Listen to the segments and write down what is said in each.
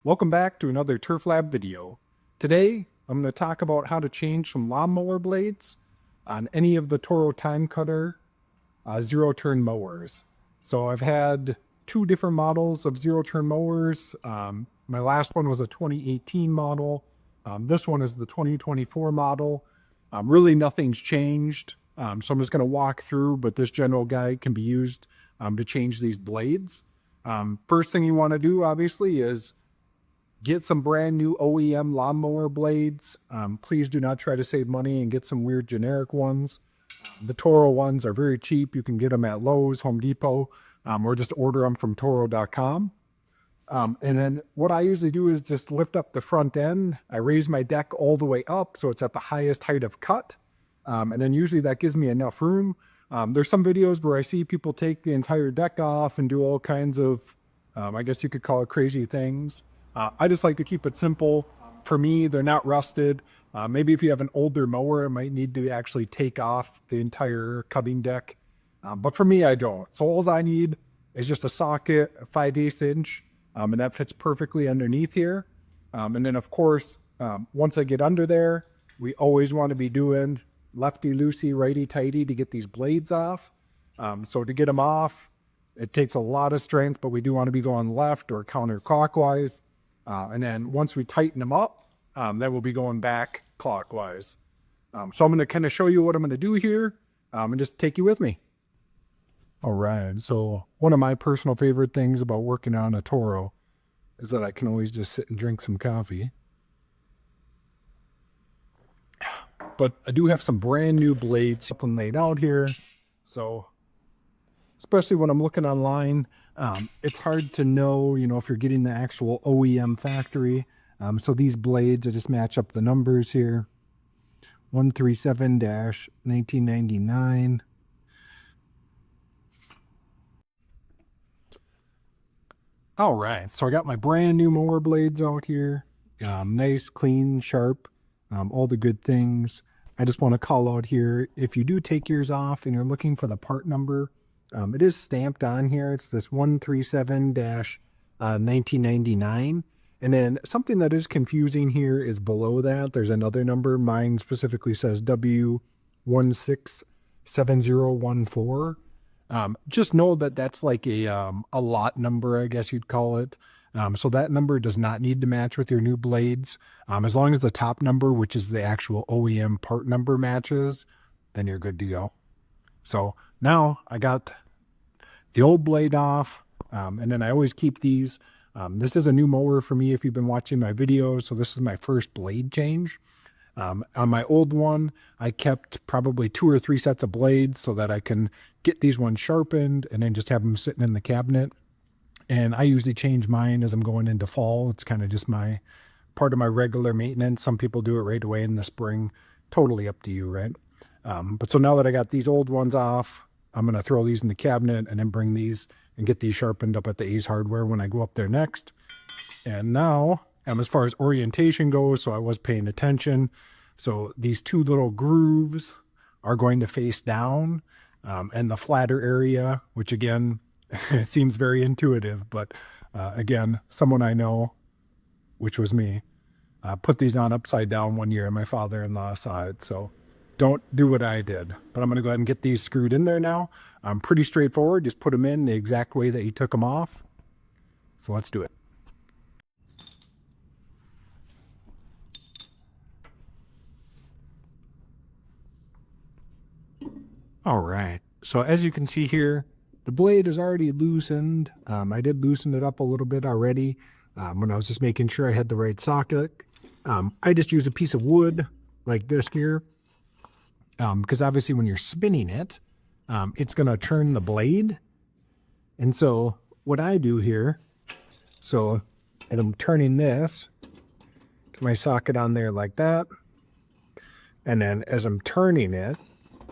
Welcome back to another Turf Lab video. Today, I'm going to talk about how to change some lawnmower blades on any of the Toro TimeCutter zero-turn mowers. So I've had two different models of zero-turn mowers. My last one was a 2018 model. This one is the 2024 model. Really nothing's changed. So I'm just going to walk through, but this general guide can be used to change these blades. First thing you want to do, obviously, is get some brand new OEM lawnmower blades. Please do not try to save money and get some weird generic ones. The Toro ones are very cheap. You can get them at Lowe's, Home Depot, or just order them from Toro.com. And then what I usually do is just lift up the front end. I raise my deck all the way up so it's at the highest height of cut. And then usually that gives me enough room. There's some videos where I see people take the entire deck off and do all kinds of, I guess you could call it crazy things. I just like to keep it simple. For me, they're not rusted. Maybe if you have an older mower, it might need to actually take off the entire cutting deck. But for me, I don't. So all I need is just a socket, a 5/8 inch, and that fits perfectly underneath here. And then of course, once I get under there, we always want to be doing lefty-loosey, righty-tighty to get these blades off. So to get them off, it takes a lot of strength, but we do want to be going left or counterclockwise. And then once we tighten them up, then we'll be going back clockwise. So I'm going to kind of show you what I'm going to do here and just take you with me. All right. So one of my personal favorite things about working on a Toro is that I can always just sit and drink some coffee. But I do have some brand new blades laid out here. So especially when I'm looking online, it's hard to know, if you're getting the actual OEM factory. So these blades, I just match up the numbers here. 137-1999. All right, so I got my brand new mower blades out here. Nice, clean, sharp, all the good things. I just want to call out here, if you do take yours off and you're looking for the part number, it is stamped on here. It's this 137-1999. And then something that is confusing here is below that, there's another number. Mine specifically says W167014. Just know that that's like a lot number, I guess you'd call it. So that number does not need to match with your new blades. As long as the top number, which is the actual OEM part number, matches, then you're good to go. So now I got the old blade off, and then I always keep these. This is a new mower for me if you've been watching my videos, so this is my first blade change. On my old one, I kept probably 2 or 3 sets of blades so that I can get these ones sharpened and then just have them sitting in the cabinet. And I usually change mine as I'm going into fall. It's kind of just part of my regular maintenance. Some people do it right away in the spring. Totally up to you, right? But so now that I got these old ones off, I'm going to throw these in the cabinet and then bring these and get these sharpened up at the Ace Hardware when I go up there next. And now, as far as orientation goes, so I was paying attention. So these 2 little grooves are going to face down, and the flatter area, which again, seems very intuitive, but again, someone I know, which was me, put these on upside down one year and my father-in-law saw it. So don't do what I did, but I'm going to go ahead and get these screwed in there now. Pretty straightforward. Just put them in the exact way that you took them off. So let's do it. All right. So as you can see here, the blade is already loosened. I did loosen it up a little bit already when I was just making sure I had the right socket. I just use a piece of wood like this here. Because obviously when you're spinning it, it's going to turn the blade. And so what I do here, and I'm turning this, get my socket on there like that. And then as I'm turning it,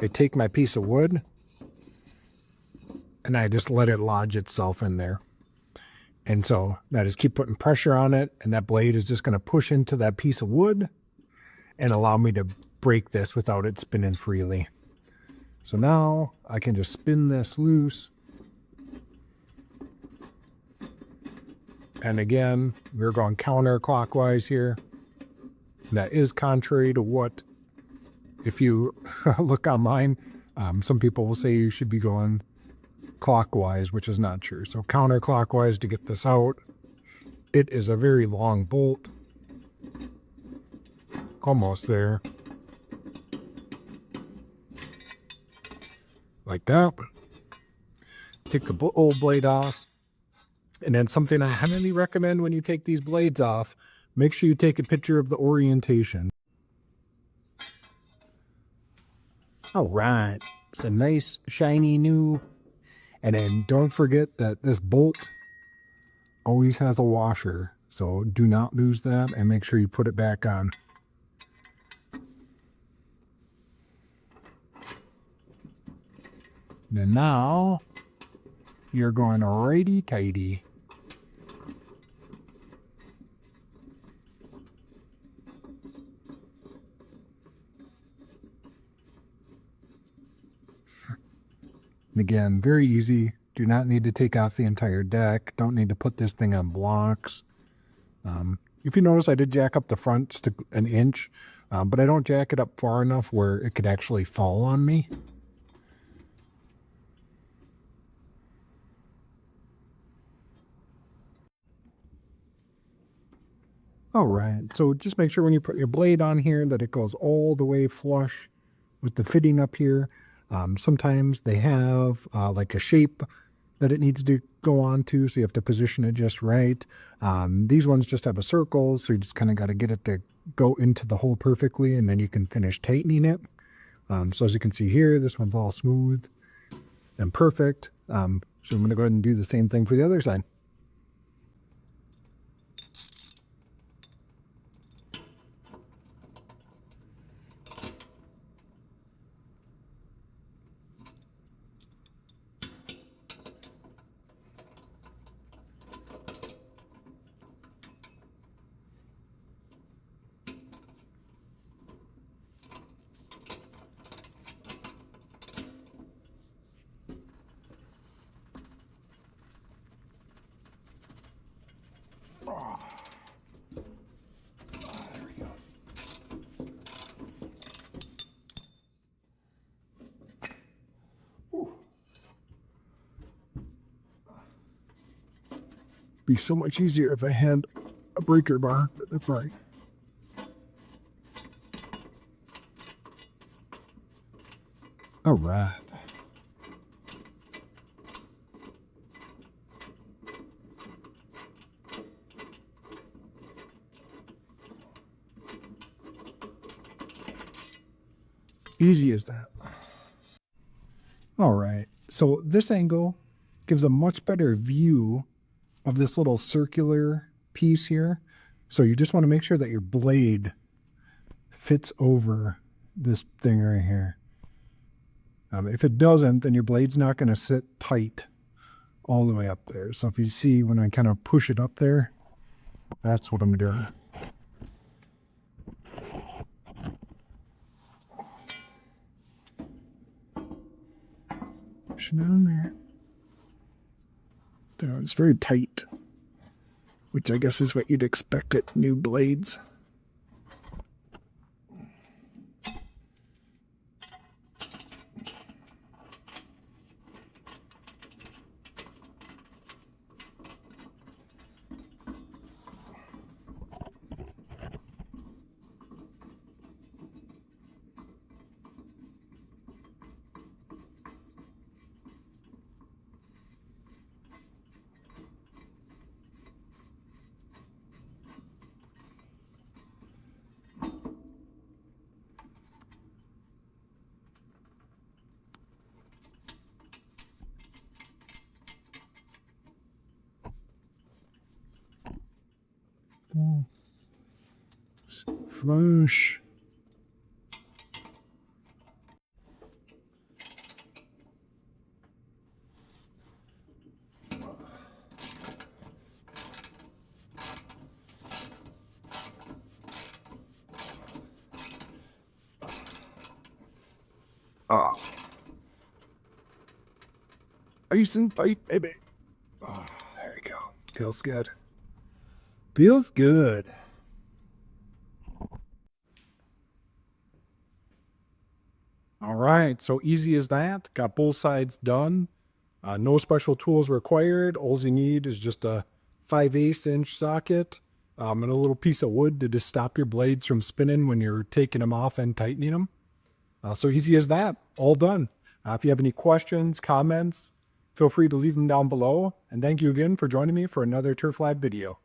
I take my piece of wood and I just let it lodge itself in there. And so I just keep putting pressure on it, and that blade is just going to push into that piece of wood and allow me to break this without it spinning freely. So now I can just spin this loose And again, we're going counterclockwise here. That is contrary to what, if you look online, some people will say you should be going clockwise, which is not true. So counterclockwise to get this out. It is a very long bolt. Almost there. Like that. Take the old blade off. And then something I highly recommend when you take these blades off, make sure you take a picture of the orientation. All right. It's a nice, shiny new. And then don't forget that this bolt always has a washer. So do not lose that and make sure you put it back on. And now you're going righty-tighty. And again, very easy. Do not need to take off the entire deck. Don't need to put this thing on blocks. If you notice, I did jack up the front just an inch, but I don't jack it up far enough where it could actually fall on me. All right, so just make sure when you put your blade on here that it goes all the way flush with the fitting up here. Sometimes they have like a shape that it needs to go on to, so you have to position it just right. These ones just have a circle, so you just kind of got to get it to go into the hole perfectly, and then you can finish tightening it. So as you can see here, this one's all smooth and perfect. So I'm going to go ahead and do the same thing for the other side. Be so much easier if I had a breaker bar, but that's right. All right. Easy as that. All right. So this angle gives a much better view of this little circular piece here. So you just want to make sure that your blade fits over this thing right here. If it doesn't, then your blade's not going to sit tight all the way up there. So if you see when I kind of push it up there, that's what I'm doing. Push it down there. There, it's very tight, which I guess is what you'd expect at new blades. Flush. Ah. Ice and pipe, baby. Oh, there you go. Feels good. Feels good. All right, so easy as that. Got both sides done. No special tools required. All you need is just a 5/8 inch socket and a little piece of wood to just stop your blades from spinning when you're taking them off and tightening them. So easy as that. All done. If you have any questions, comments, feel free to leave them down below. And thank you again for joining me for another Turf Lab video.